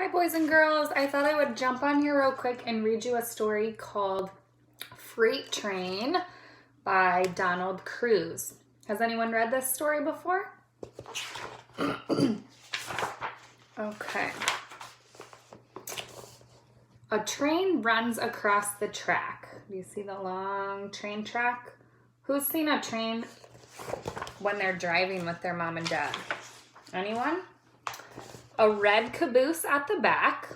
Hi, boys and girls. I thought I would jump on here real quick and read you a story called Freight Train by Donald Cruz. Has anyone read this story before? Okay. A train runs across the track. Do you see the long train track? Who's seen a train when they're driving with their mom and dad? Anyone? A red caboose at the back,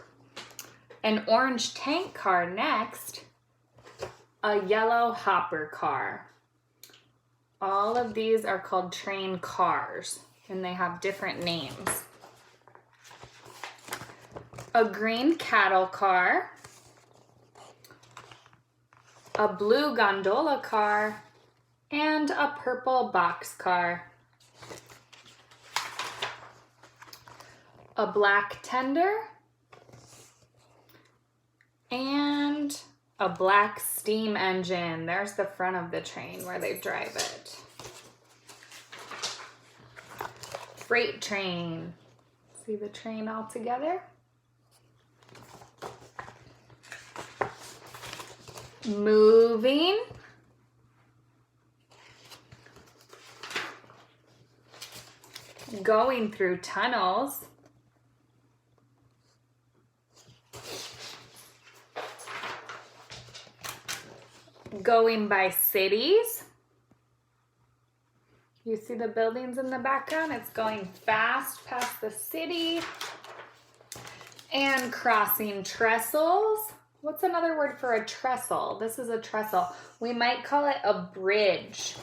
an orange tank car next, a yellow hopper car. All of these are called train cars, and they have different names. A green cattle car, a blue gondola car, and a purple box car. A black tender, and a black steam engine. There's the front of the train where they drive it. Freight train. See the train all together? Moving. Going through tunnels. Going by cities. You see the buildings in the background? It's going fast past the city. And crossing trestles. What's another word for a trestle? This is a trestle. We might call it a bridge.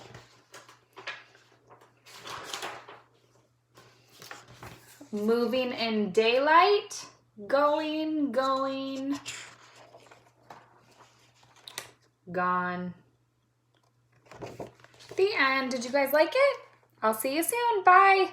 Moving in daylight. Going. Gone. The end. Did you guys like it? I'll see you soon. Bye.